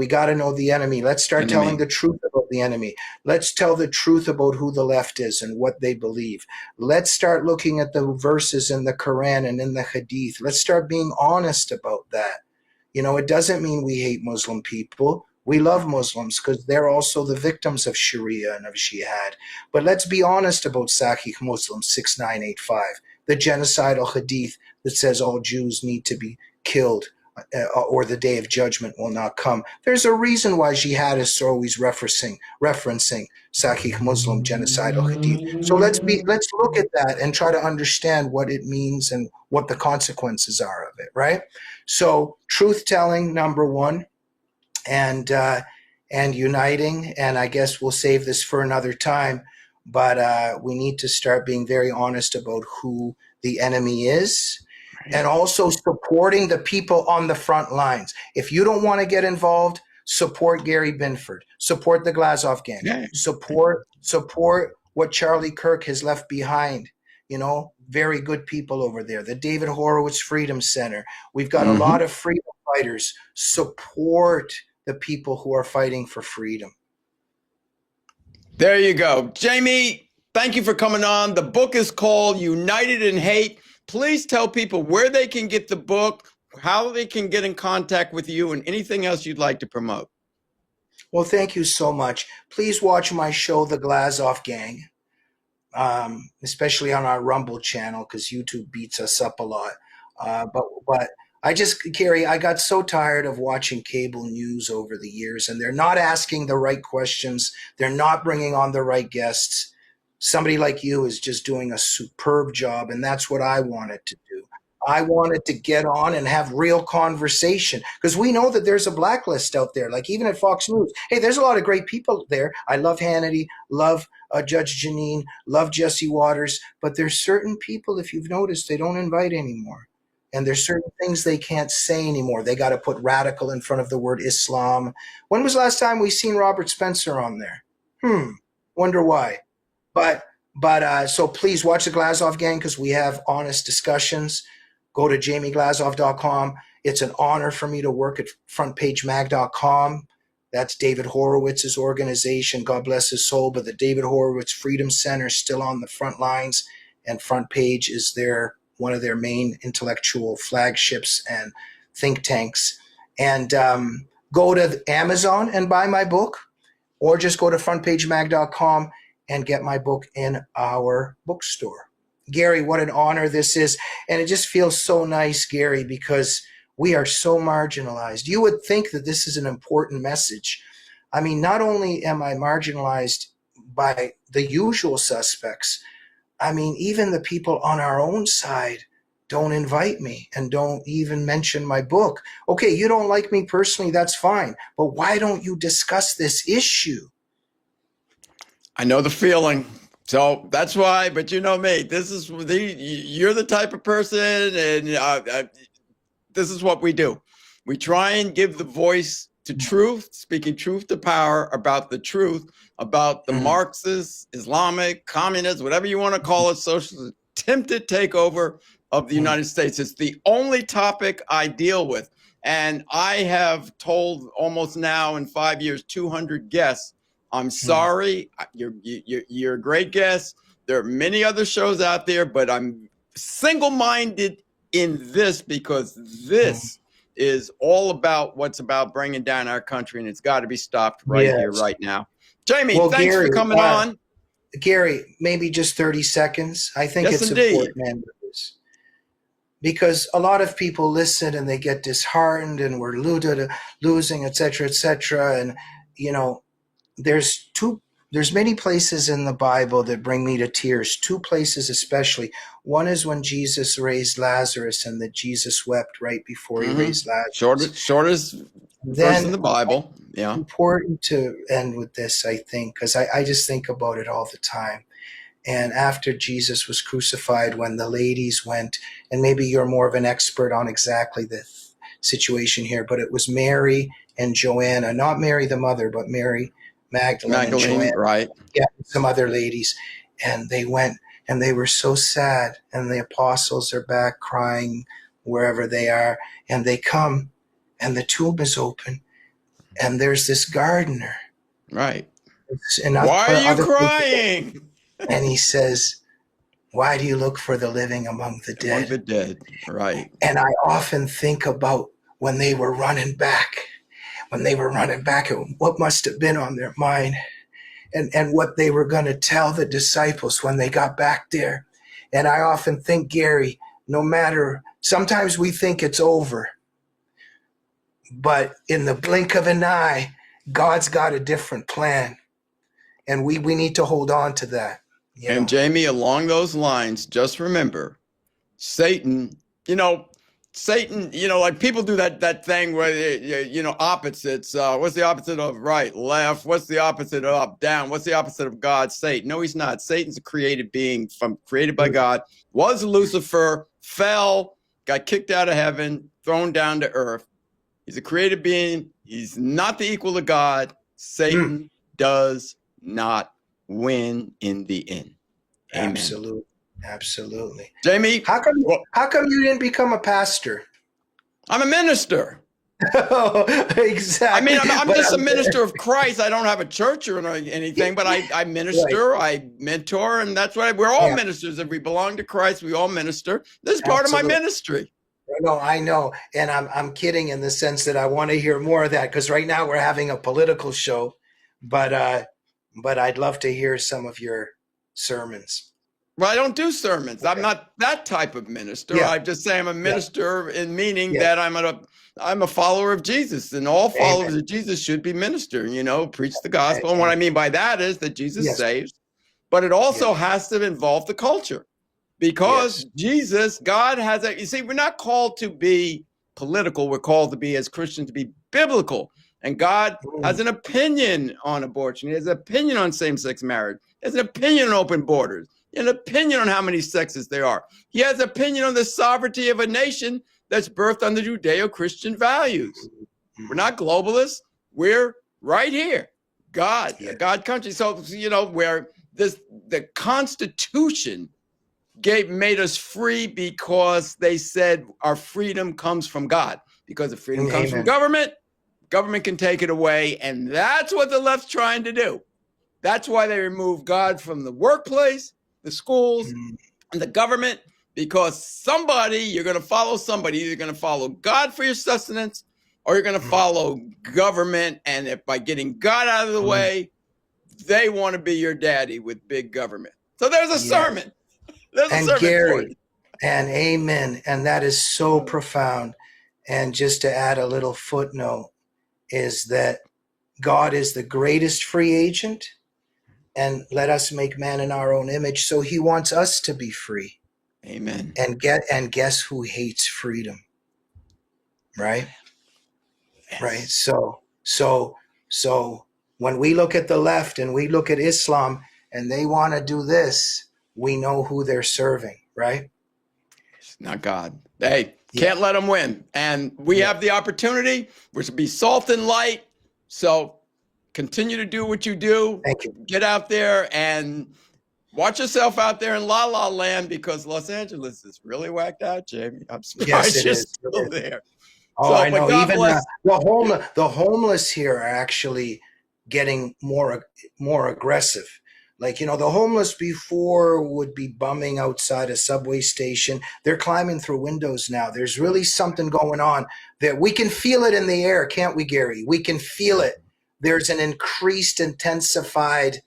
got to know the enemy. Let's start telling the truth about the enemy. Let's tell the truth about who the left is and what they believe. Let's start looking at the verses in the Quran and in the Hadith. Let's start being honest about that. You know, it doesn't mean we hate Muslim people. We love Muslims because they're also the victims of Sharia and of Jihad. But let's be honest about Sahih Muslim 6985, the genocidal Hadith that says all Jews need to be killed, or the day of judgment will not come. There's a reason why jihadists are always referencing Sahih Muslim genocidal hadith. So let's look at that and try to understand what it means and what the consequences are of it, right? So truth telling, number one, and uniting. And I guess we'll save this for another time, but we need to start being very honest about who the enemy is. And also supporting the people on the front lines. If you don't want to get involved, support Gary Binford. Support the Glazov Gang. Yeah. Support what Charlie Kirk has left behind. You know, very good people over there. The David Horowitz Freedom Center. We've got a lot of freedom fighters. Support the people who are fighting for freedom. There you go. Jamie, thank you for coming on. The book is called United in Hate. Please tell people where they can get the book, how they can get in contact with you, and anything else you'd like to promote. Well, thank you so much. Please watch my show, The Glazov Gang, especially on our Rumble channel, because YouTube beats us up a lot. But Gary, I got so tired of watching cable news over the years, and they're not asking the right questions. They're not bringing on the right guests. Somebody like you is just doing a superb job, and that's what I wanted to do. I wanted to get on and have real conversation, because we know that there's a blacklist out there, like even at Fox News. Hey, there's a lot of great people there. I love Hannity, love Judge Janine, love Jesse Waters, but there's certain people, if you've noticed, they don't invite anymore. And there's certain things they can't say anymore. They got to put radical in front of the word Islam. When was the last time we seen Robert Spencer on there? Wonder why. But so please watch the Glazov Gang, because we have honest discussions. Go to jamieglazov.com. It's an honor for me to work at frontpagemag.com. That's David Horowitz's organization. God bless his soul. But the David Horowitz Freedom Center is still on the front lines, and Front Page is one of their main intellectual flagships and think tanks. And go to Amazon and buy my book, or just go to frontpagemag.com and get my book in our bookstore. Gary, what an honor this is. And it just feels so nice, Gary, because we are so marginalized. You would think that this is an important message. I mean, not only am I marginalized by the usual suspects, I mean, even the people on our own side don't invite me and don't even mention my book. Okay, you don't like me personally, that's fine. But why don't you discuss this issue? I know the feeling. So that's why, but you know me, you're the type of person, and this is what we do. We try and give the voice to truth, speaking truth to power about the truth, about the Mm, Marxist, Islamic, communist, whatever you want to call it, socialist attempted takeover of the mm, United States. It's the only topic I deal with. And I have told almost now in 5 years, 200 guests, I'm mm. sorry, you're a great guest. There are many other shows out there, but I'm single-minded in this because Mm. this is all about what's about bringing down our country, and it's got to be stopped right here, Yes. right now. Jamie, Well, thanks for coming on. Gary, maybe just 30 seconds. I think Yes, it's indeed. important to this because a lot of people listen and they get disheartened and we're losing, et cetera, et cetera. And, you know, there's many places in the Bible that bring me to tears. Two places especially. One is when Jesus raised Lazarus and that Jesus wept right before he Mm-hmm. raised Lazarus. Shortest verse in Then the Bible. Yeah. important to end with this, I think, because I just think about it all the time. And after Jesus was crucified, when the ladies went, and maybe you're more of an expert on exactly the situation here, but it was Mary and Joanna, not Mary the mother, but Mary Magdalene and Magdalene, Joanna, right. yeah, some other ladies. And they went and they were so sad. And the apostles are back crying wherever they are. And they come and the tomb is open. And there's this gardener. Right. And Why are you other people, crying? and he says, why do you look for the living among the Among dead? the dead. Right. And I often think about when they were running back, and what must have been on their mind and what they were going to tell the disciples when they got back there. And I often think, Gary, no matter, sometimes we think it's over, but in the blink of an eye, God's got a different plan. And we need to hold on to that, you And know. Jamie, along those lines, just remember Satan, Satan, like people do that thing where opposites. What's the opposite of right, left? What's the opposite of up, down? What's the opposite of God? Satan. No, he's not. Satan's a created being created by God. Was Lucifer, fell, got kicked out of heaven, thrown down to earth. He's a created being. He's not the equal of God. Satan does not win in the end. Amen. Absolutely. Jamie, How come you didn't become a pastor? I'm a minister. Oh, exactly. I mean, I'm just a minister of Christ. I don't have a church or anything, but I minister, right. I mentor, and that's why we're all ministers. If we belong to Christ, we all minister. This is part of my ministry. No, I know, and I'm kidding in the sense that I want to hear more of that because right now we're having a political show, but I'd love to hear some of your sermons. Well, I don't do sermons. Okay. I'm not that type of minister. Yeah. I just say I'm a minister in meaning that I'm a follower of Jesus, and all followers of Jesus should be ministering, preach the gospel. And what I mean by that is that Jesus saves, but it also has to involve the culture because Jesus, God has you see, we're not called to be political. We're called to be, as Christians, to be biblical. And God has an opinion on abortion. He has an opinion on same-sex marriage. He has an opinion on open borders. An opinion on how many sexes there are. He has an opinion on the sovereignty of a nation that's birthed on the Judeo-Christian values. We're not globalists. We're right here. God, a God country. So, where the Constitution made us free because they said our freedom comes from God. Because if freedom comes from government can take it away. And that's what the left's trying to do. That's why they remove God from the workplace, the schools, and the government, because you're going to follow somebody. You're going to follow God for your sustenance, or you're going to follow government. And if by getting God out of the way, they want to be your daddy with big government. So there's a sermon. There's a sermon Gary, for you. And amen. And that is so profound. And just to add a little footnote is that God is the greatest free agent and let us make man in our own image. So he wants us to be free. Amen. And guess who hates freedom? Right? Yes. Right. So when we look at the left and we look at Islam and they want to do this, we know who they're serving, right? It's not God. Hey, Yeah. can't let them win. And we have the opportunity. We're to be salt and light. So continue to do what you do. Thank you. Get out there and watch yourself out there in La La Land, because Los Angeles is really whacked out, Jamie. I'm surprised Yes, it you're is. still there. Oh, So, I but know. God Even bless. the homeless here are actually getting more aggressive. Like, the homeless before would be bumming outside a subway station. They're climbing through windows now. There's really something going on that we can feel it in the air, can't we, Gary? We can feel it. There's an increased, intensified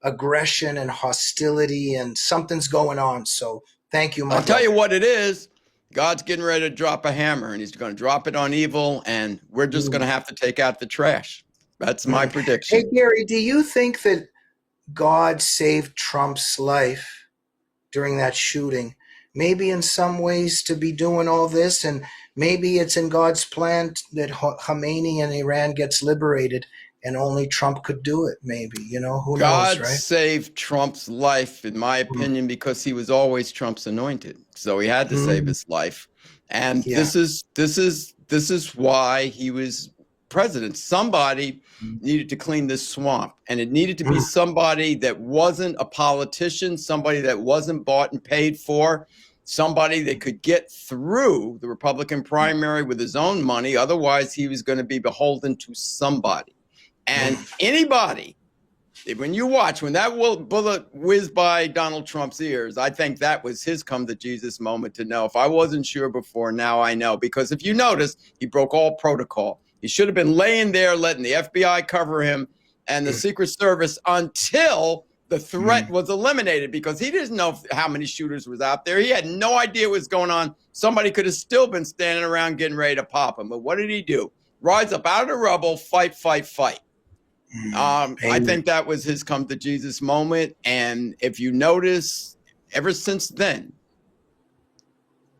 aggression and hostility, and something's going on. So thank you, my I'll tell brother. you what it is. God's getting ready to drop a hammer, and he's going to drop it on evil, and we're just going to have to take out the trash. That's my Hey, prediction. Gary, do you think that God saved Trump's life during that shooting? Maybe in some ways to be doing all this, and maybe it's in God's plan that Khomeini and Iran gets liberated, and only Trump could do it. Maybe, who knows, God right? saved Trump's life, in my opinion, because he was always Trump's anointed. So he had to save his life. And Yeah. this is why he was president. Somebody needed to clean this swamp, and it needed to be somebody that wasn't a politician, somebody that wasn't bought and paid for, somebody that could get through the Republican primary with his own money. Otherwise, he was going to be beholden to somebody. And anybody, when you watch, when that bullet whizzed by Donald Trump's ears, I think that was his come to Jesus moment to know. If I wasn't sure before, now I know. Because if you notice, he broke all protocol. He should have been laying there, letting the FBI cover him and the Secret Service until the threat was eliminated, because he didn't know how many shooters was out there. He had no idea what was going on. Somebody could have still been standing around getting ready to pop him. But what did he do? Rise up out of the rubble, fight, fight, fight. I think that was his come to Jesus moment. And if you notice, ever since then,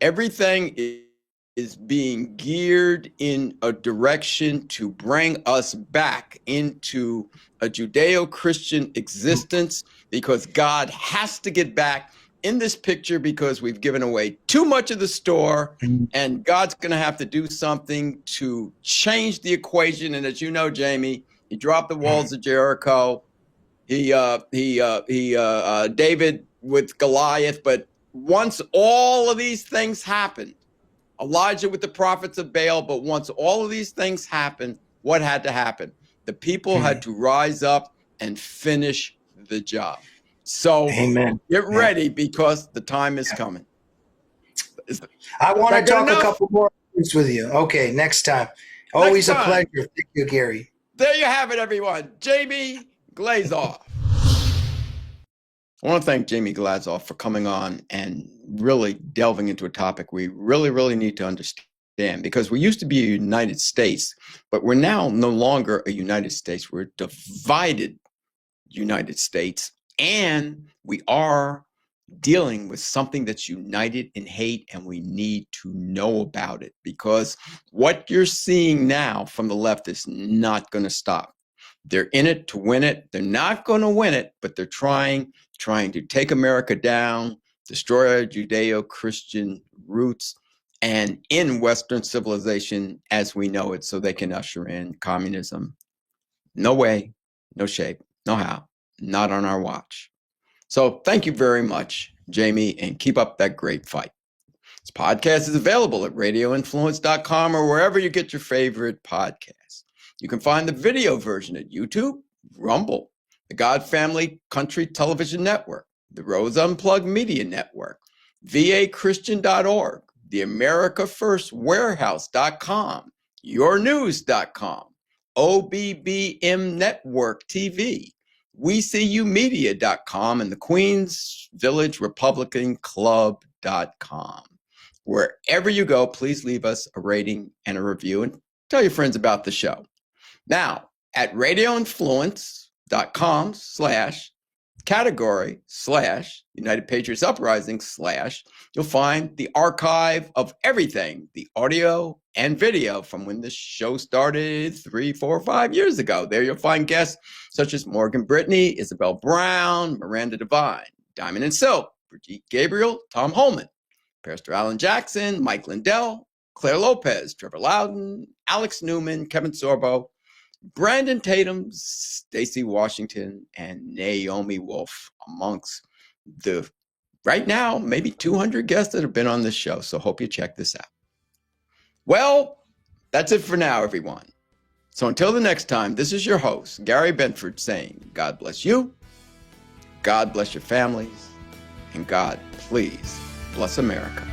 everything is being geared in a direction to bring us back into a Judeo-Christian existence, because God has to get back in this picture, because we've given away too much of the store, and God's going to have to do something to change the equation. And as you know, Jamie, he dropped the walls of Jericho. David with Goliath. But once all of these things happened, Elijah with the prophets of Baal, but once all of these things happened, what had to happen? The people had to rise up and finish the job. So get ready, because the time is coming. I want to talk a couple more things with you. Okay, next time. Always a pleasure. Thank you, Gary. There you have it, everyone. Jamie Glazov. I want to thank Jamie Glazov for coming on and really delving into a topic we really, really need to understand, because we used to be a United States, but we're now no longer a United States. We're a divided United States, and we are dealing with something that's united in hate, and we need to know about it, because what you're seeing now from the left is not going to stop. They're in it to win it. They're not going to win it, but they're trying to take America down, destroy our Judeo-Christian roots, and in Western civilization as we know it, so they can usher in communism. No way, no shape, no how, not on our watch. So thank you very much, Jamie, and keep up that great fight. This podcast is available at radioinfluence.com or wherever you get your favorite podcasts. You can find the video version at YouTube, Rumble, the God Family Country Television Network, the Rose Unplugged Media Network, vachristian.org, the America First Warehouse.com, yournews.com, OBBM Network TV, WeSeeYouMedia.com, and the Queens Village Republican Club.com. Wherever you go, please leave us a rating and a review, and tell your friends about the show. Now, at radioinfluence.com/ category / United Patriots Uprising / you'll find the archive of everything, the audio and video from when this show started 3, 4, 5 years ago. There you'll find guests such as Morgan Brittany, Isabel Brown, Miranda Devine, Diamond and Silk, Brigitte Gabriel, Tom Holman, Pastor Alan Jackson, Mike Lindell, Claire Lopez, Trevor Loudon, Alex Newman, Kevin Sorbo, Brandon Tatum, Stacey Washington, and Naomi Wolf, amongst the, right now, maybe 200 guests that have been on this show. So hope you check this out. Well, that's it for now, everyone. So until the next time, this is your host, Gary Benford, saying God bless you, God bless your families, and God, please, bless America.